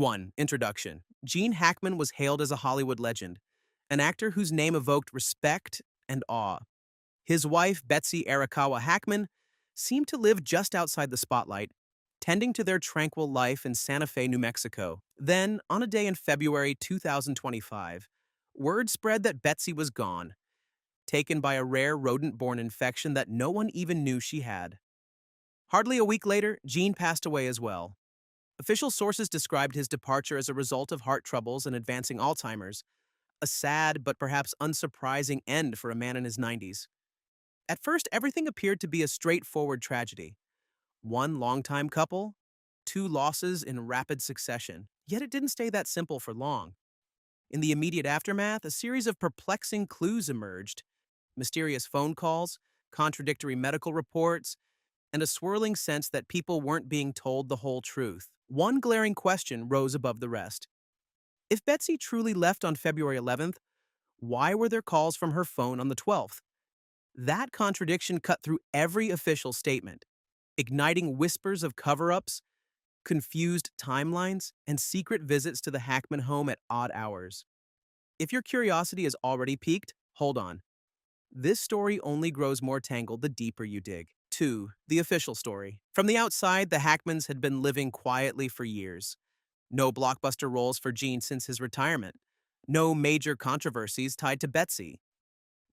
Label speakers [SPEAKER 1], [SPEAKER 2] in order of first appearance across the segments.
[SPEAKER 1] 1. Introduction. Gene Hackman was hailed as a Hollywood legend, an actor whose name evoked respect and awe. His wife, Betsy Arakawa Hackman, seemed to live just outside the spotlight, tending to their tranquil life in Santa Fe, New Mexico. Then, on a day in February 2025, word spread that Betsy was gone, taken by a rare rodent-borne infection that no one even knew she had. Hardly a week later, Gene passed away as well. Official sources described his departure as a result of heart troubles and advancing Alzheimer's, a sad but perhaps unsurprising end for a man in his 90s. At first, everything appeared to be a straightforward tragedy. One longtime couple, two losses in rapid succession. Yet it didn't stay that simple for long. In the immediate aftermath, a series of perplexing clues emerged: mysterious phone calls, contradictory medical reports, and a swirling sense that people weren't being told the whole truth. One glaring question rose above the rest. If Betsy truly left on February 11th, why were there calls from her phone on the 12th? That contradiction cut through every official statement, igniting whispers of cover-ups, confused timelines, and secret visits to the Hackman home at odd hours. If your curiosity is already piqued, hold on. This story only grows more tangled the deeper you dig. 2. The official story. From the outside, the Hackmans had been living quietly for years. No blockbuster roles for Gene since his retirement. No major controversies tied to Betsy.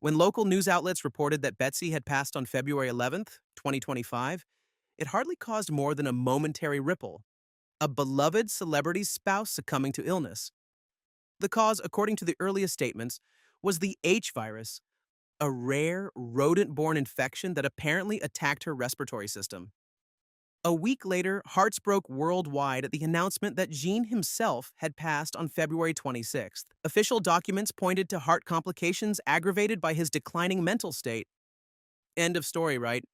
[SPEAKER 1] When local news outlets reported that Betsy had passed on February 11th, 2025, it hardly caused more than a momentary ripple. A beloved celebrity's spouse succumbing to illness. The cause, according to the earliest statements, was the H virus, a rare rodent-borne infection that apparently attacked her respiratory system. A week later, hearts broke worldwide at the announcement that Gene himself had passed on February 26th. Official documents pointed to heart complications aggravated by his declining mental state. End of story, right?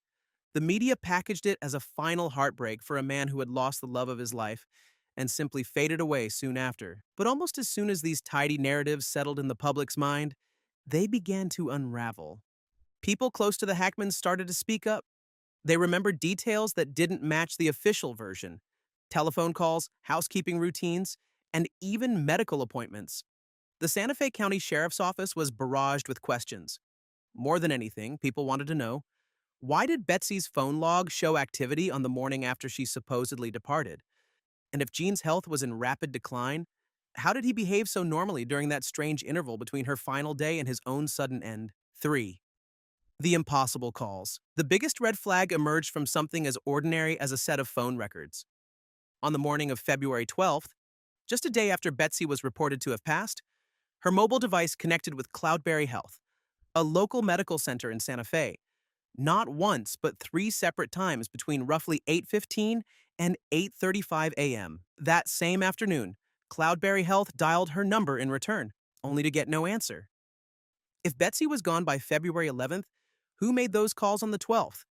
[SPEAKER 1] The media packaged it as a final heartbreak for a man who had lost the love of his life and simply faded away soon after. But almost as soon as these tidy narratives settled in the public's mind, they began to unravel. People close to the Hackmans started to speak up. They remembered details that didn't match the official version: telephone calls, housekeeping routines, and even medical appointments. The Santa Fe County Sheriff's Office was barraged with questions. More than anything, people wanted to know, why did Betsy's phone log show activity on the morning after she supposedly departed? And if Gene's health was in rapid decline, how did he behave so normally during that strange interval between her final day and his own sudden end? 3. The impossible calls. The biggest red flag emerged from something as ordinary as a set of phone records. On the morning of February 12th, just a day after Betsy was reported to have passed, her mobile device connected with Cloudberry Health, a local medical center in Santa Fe, not once but 3 separate times between roughly 8:15 and 8:35 a.m. That same afternoon, Cloudberry Health dialed her number in return, only to get no answer. If Betsy was gone by February 11th, who made those calls on the 12th?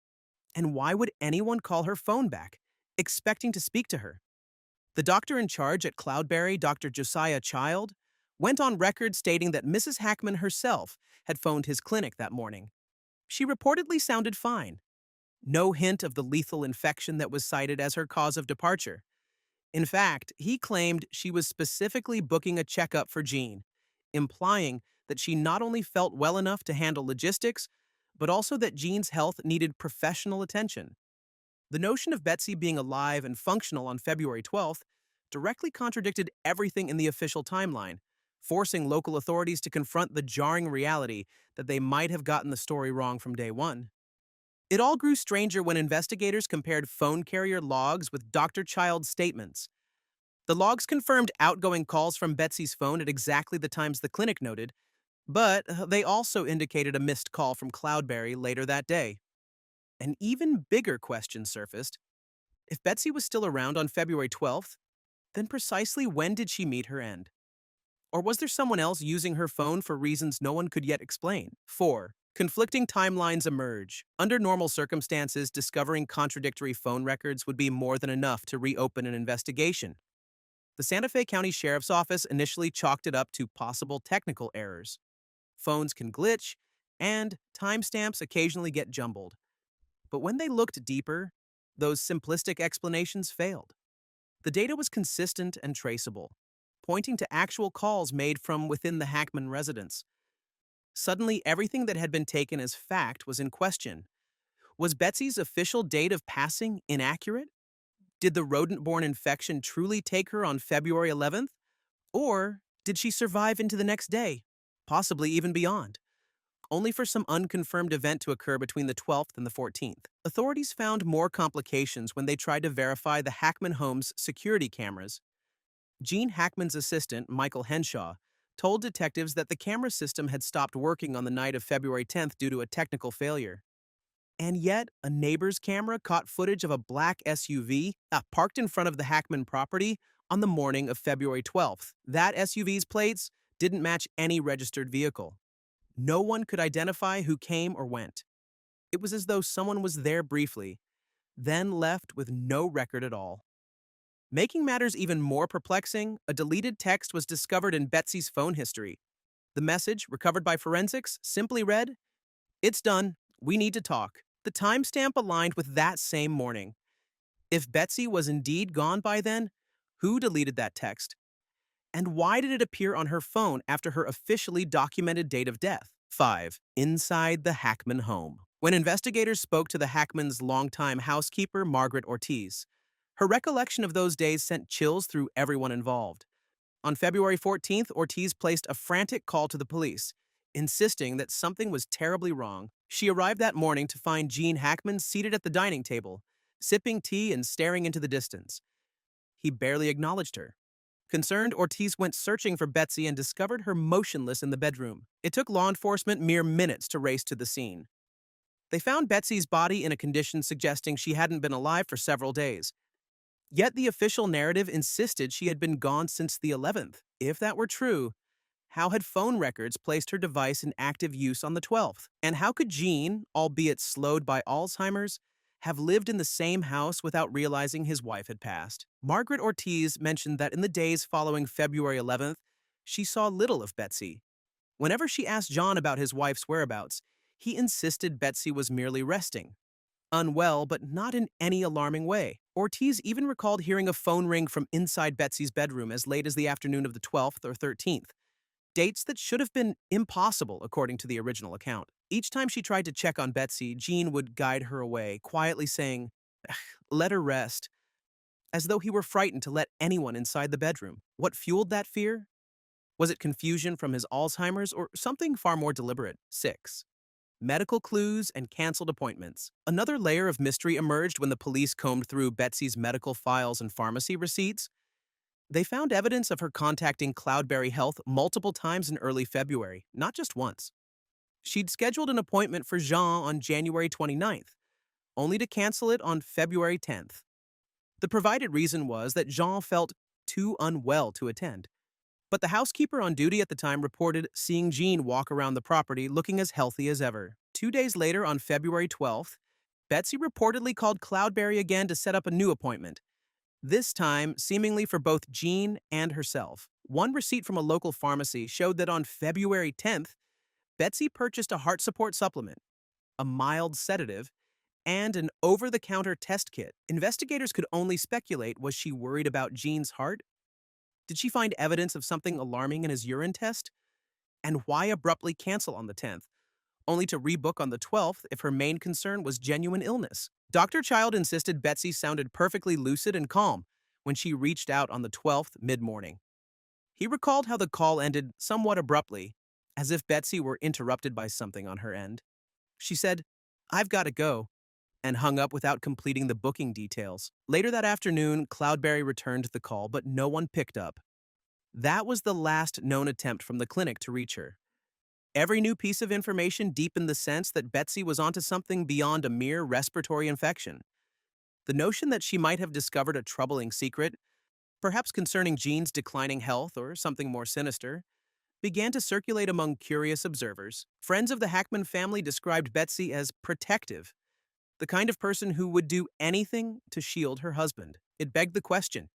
[SPEAKER 1] And why would anyone call her phone back, expecting to speak to her? The doctor in charge at Cloudberry, Dr. Josiah Child, went on record stating that Mrs. Hackman herself had phoned his clinic that morning. She reportedly sounded fine. No hint of the lethal infection that was cited as her cause of departure. In fact, he claimed she was specifically booking a checkup for Gene, implying that she not only felt well enough to handle logistics, but also that Gene's health needed professional attention. The notion of Betsy being alive and functional on February 12th directly contradicted everything in the official timeline, forcing local authorities to confront the jarring reality that they might have gotten the story wrong from day one. It all grew stranger when investigators compared phone carrier logs with Dr. Child's statements. The logs confirmed outgoing calls from Betsy's phone at exactly the times the clinic noted, but they also indicated a missed call from Cloudberry later that day. An even bigger question surfaced. If Betsy was still around on February 12th, then precisely when did she meet her end? Or was there someone else using her phone for reasons no one could yet explain? 4. Conflicting timelines emerge. Under normal circumstances, discovering contradictory phone records would be more than enough to reopen an investigation. The Santa Fe County Sheriff's Office initially chalked it up to possible technical errors. Phones can glitch, and timestamps occasionally get jumbled. But when they looked deeper, those simplistic explanations failed. The data was consistent and traceable, pointing to actual calls made from within the Hackman residence. Suddenly, everything that had been taken as fact was in question. Was Betsy's official date of passing inaccurate? Did the rodent-borne infection truly take her on February 11th? Or did she survive into the next day, possibly even beyond, only for some unconfirmed event to occur between the 12th and the 14th? Authorities found more complications when they tried to verify the Hackman home's security cameras. Gene Hackman's assistant, Michael Henshaw, told detectives that the camera system had stopped working on the night of February 10th due to a technical failure. And yet, a neighbor's camera caught footage of a black SUV parked in front of the Hackman property on the morning of February 12th. That SUV's plates didn't match any registered vehicle. No one could identify who came or went. It was as though someone was there briefly, then left with no record at all. Making matters even more perplexing, a deleted text was discovered in Betsy's phone history. The message, recovered by forensics, simply read, "It's done. We need to talk." The timestamp aligned with that same morning. If Betsy was indeed gone by then, who deleted that text? And why did it appear on her phone after her officially documented date of death? 5. Inside the Hackman home. When investigators spoke to the Hackmans' longtime housekeeper, Margaret Ortiz, her recollection of those days sent chills through everyone involved. On February 14th, Ortiz placed a frantic call to the police, insisting that something was terribly wrong. She arrived that morning to find Gene Hackman seated at the dining table, sipping tea and staring into the distance. He barely acknowledged her. Concerned, Ortiz went searching for Betsy and discovered her motionless in the bedroom. It took law enforcement mere minutes to race to the scene. They found Betsy's body in a condition suggesting she hadn't been alive for several days. Yet the official narrative insisted she had been gone since the 11th. If that were true, how had phone records placed her device in active use on the 12th? And how could Gene, albeit slowed by Alzheimer's, have lived in the same house without realizing his wife had passed? Margaret Ortiz mentioned that in the days following February 11th, she saw little of Betsy. Whenever she asked John about his wife's whereabouts, he insisted Betsy was merely resting. Unwell, but not in any alarming way. Ortiz even recalled hearing a phone ring from inside Betsy's bedroom as late as the afternoon of the 12th or 13th. Dates that should have been impossible, according to the original account. Each time she tried to check on Betsy, Gene would guide her away, quietly saying, "Let her rest," as though he were frightened to let anyone inside the bedroom. What fueled that fear? Was it confusion from his Alzheimer's or something far more deliberate? 6. Medical clues and canceled appointments. Another layer of mystery emerged when the police combed through Betsy's medical files and pharmacy receipts. They found evidence of her contacting Cloudberry Health multiple times in early February, not just once. She'd scheduled an appointment for Jean on January 29th, only to cancel it on February 10th. The provided reason was that Jean felt too unwell to attend. But the housekeeper on duty at the time reported seeing Jean walk around the property looking as healthy as ever. 2 days later, on February 12th, Betsy reportedly called Cloudberry again to set up a new appointment, this time seemingly for both Jean and herself. One receipt from a local pharmacy showed that on February 10th, Betsy purchased a heart support supplement, a mild sedative, and an over-the-counter test kit. Investigators could only speculate, was she worried about Jean's heart? Did she find evidence of something alarming in his urine test? And why abruptly cancel on the 10th, only to rebook on the 12th if her main concern was genuine illness? Dr. Child insisted Betsy sounded perfectly lucid and calm when she reached out on the 12th mid-morning. He recalled how the call ended somewhat abruptly, as if Betsy were interrupted by something on her end. She said, "I've got to go," and hung up without completing the booking details. Later that afternoon, Cloudberry returned the call, but no one picked up. That was the last known attempt from the clinic to reach her. Every new piece of information deepened the sense that Betsy was onto something beyond a mere respiratory infection. The notion that she might have discovered a troubling secret, perhaps concerning Jean's declining health or something more sinister, began to circulate among curious observers. Friends of the Hackman family described Betsy as protective, the kind of person who would do anything to shield her husband. It begged the question,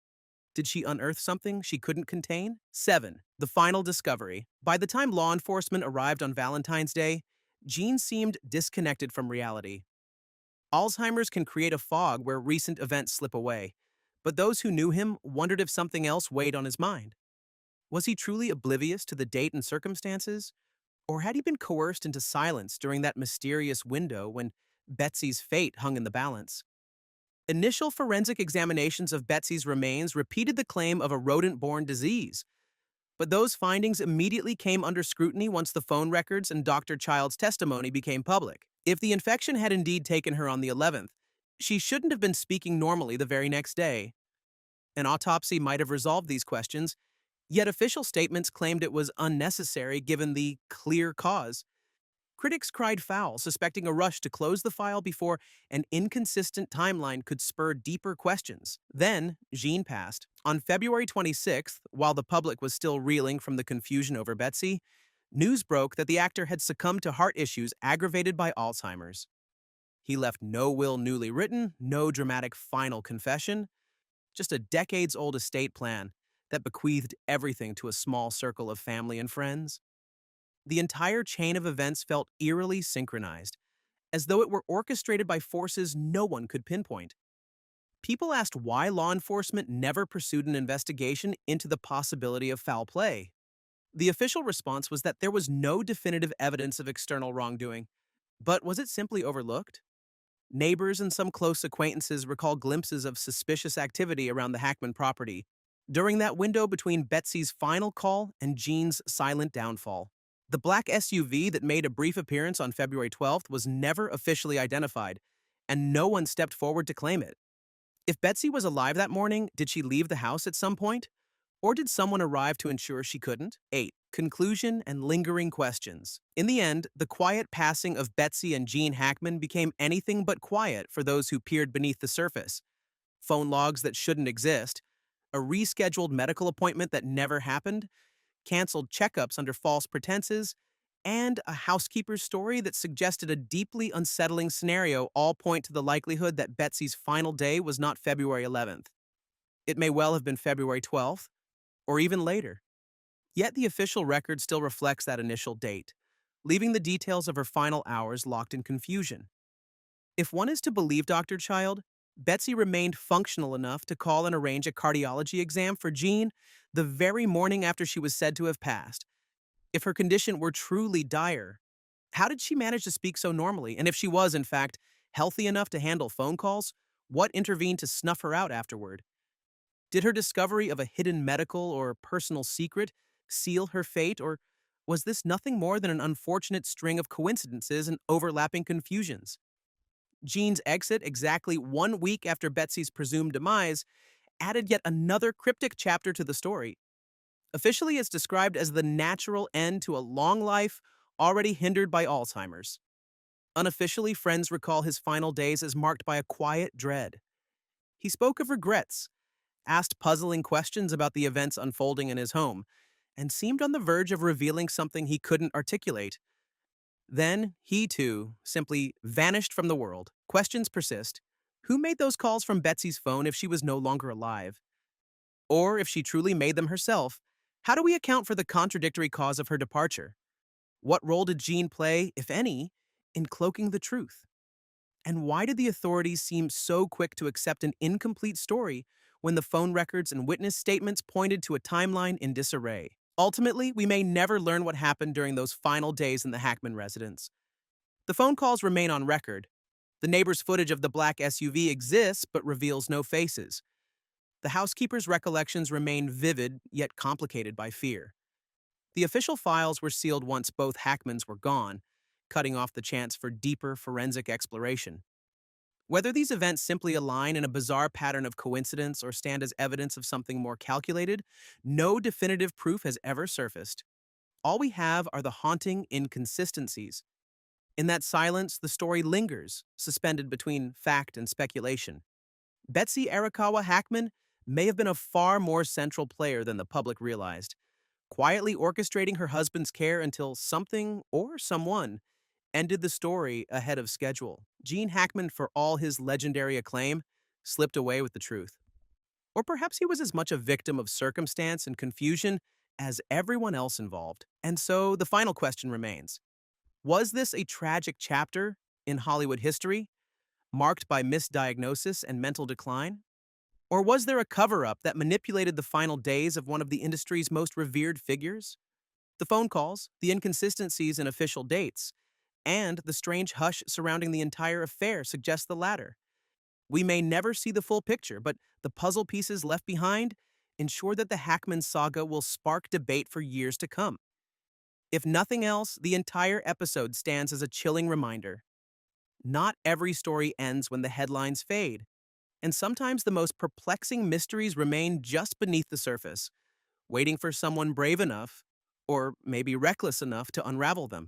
[SPEAKER 1] did she unearth something she couldn't contain? 7. The final discovery. By the time law enforcement arrived on Valentine's Day, Jean seemed disconnected from reality. Alzheimer's can create a fog where recent events slip away, But those who knew him wondered if something else weighed on his mind. Was he truly oblivious to the date and circumstances? Or had he been coerced into silence during that mysterious window when Betsy's fate hung in the balance? Initial forensic examinations of Betsy's remains repeated the claim of a rodent-borne disease, but those findings immediately came under scrutiny once the phone records and Dr. Child's testimony became public. If the infection had indeed taken her on the 11th, she shouldn't have been speaking normally the very next day. An autopsy might have resolved these questions, yet official statements claimed it was unnecessary given the clear cause. Critics cried foul, suspecting a rush to close the file before an inconsistent timeline could spur deeper questions. Then, Gene passed. On February 26th, while the public was still reeling from the confusion over Betsy, news broke that the actor had succumbed to heart issues aggravated by Alzheimer's. He left no will newly written, no dramatic final confession, just a decades-old estate plan that bequeathed everything to a small circle of family and friends. The entire chain of events felt eerily synchronized, as though it were orchestrated by forces no one could pinpoint. People asked why law enforcement never pursued an investigation into the possibility of foul play. The official response was that there was no definitive evidence of external wrongdoing. But was it simply overlooked? Neighbors and some close acquaintances recall glimpses of suspicious activity around the Hackman property during that window between Betsy's final call and Gene's silent downfall. The black SUV that made a brief appearance on February 12th was never officially identified, and no one stepped forward to claim it. If Betsy was alive that morning, did she leave the house at some point? Or did someone arrive to ensure she couldn't? 8. Conclusion and lingering questions. In the end, the quiet passing of Betsy and Gene Hackman became anything but quiet for those who peered beneath the surface. Phone logs that shouldn't exist, a rescheduled medical appointment that never happened, canceled checkups under false pretenses, and a housekeeper's story that suggested a deeply unsettling scenario all point to the likelihood that Betsy's final day was not February 11th. It may well have been February 12th, or even later. Yet the official record still reflects that initial date, leaving the details of her final hours locked in confusion. If one is to believe Dr. Child, Betsy remained functional enough to call and arrange a cardiology exam for Gene the very morning after she was said to have passed. If her condition were truly dire, how did she manage to speak so normally? And if she was, in fact, healthy enough to handle phone calls, what intervened to snuff her out afterward? Did her discovery of a hidden medical or personal secret seal her fate, or was this nothing more than an unfortunate string of coincidences and overlapping confusions? Gene's exit exactly 1 week after Betsy's presumed demise added yet another cryptic chapter to the story. Officially, it's described as the natural end to a long life already hindered by Alzheimer's. Unofficially, friends recall his final days as marked by a quiet dread. He spoke of regrets, asked puzzling questions about the events unfolding in his home, and seemed on the verge of revealing something he couldn't articulate. Then, he too simply vanished from the world. Questions persist. Who made those calls from Betsy's phone if she was no longer alive? Or if she truly made them herself, how do we account for the contradictory cause of her departure? What role did Gene play, if any, in cloaking the truth? And why did the authorities seem so quick to accept an incomplete story when the phone records and witness statements pointed to a timeline in disarray? Ultimately, we may never learn what happened during those final days in the Hackman residence. The phone calls remain on record. The neighbor's footage of the black SUV exists but reveals no faces. The housekeeper's recollections remain vivid yet complicated by fear. The official files were sealed once both Hackmans were gone, cutting off the chance for deeper forensic exploration. Whether these events simply align in a bizarre pattern of coincidence or stand as evidence of something more calculated, no definitive proof has ever surfaced. All we have are the haunting inconsistencies. In that silence, the story lingers, suspended between fact and speculation. Betsy Arakawa Hackman may have been a far more central player than the public realized, quietly orchestrating her husband's care until something or someone ended the story ahead of schedule. Gene Hackman, for all his legendary acclaim, slipped away with the truth. Or perhaps he was as much a victim of circumstance and confusion as everyone else involved. And so the final question remains. Was this a tragic chapter in Hollywood history, marked by misdiagnosis and mental decline? Or was there a cover up that manipulated the final days of one of the industry's most revered figures? The phone calls, the inconsistencies in official dates, and the strange hush surrounding the entire affair suggest the latter. We may never see the full picture, but the puzzle pieces left behind ensure that the Hackman saga will spark debate for years to come. If nothing else, the entire episode stands as a chilling reminder. Not every story ends when the headlines fade, and sometimes the most perplexing mysteries remain just beneath the surface, waiting for someone brave enough, or maybe reckless enough, to unravel them.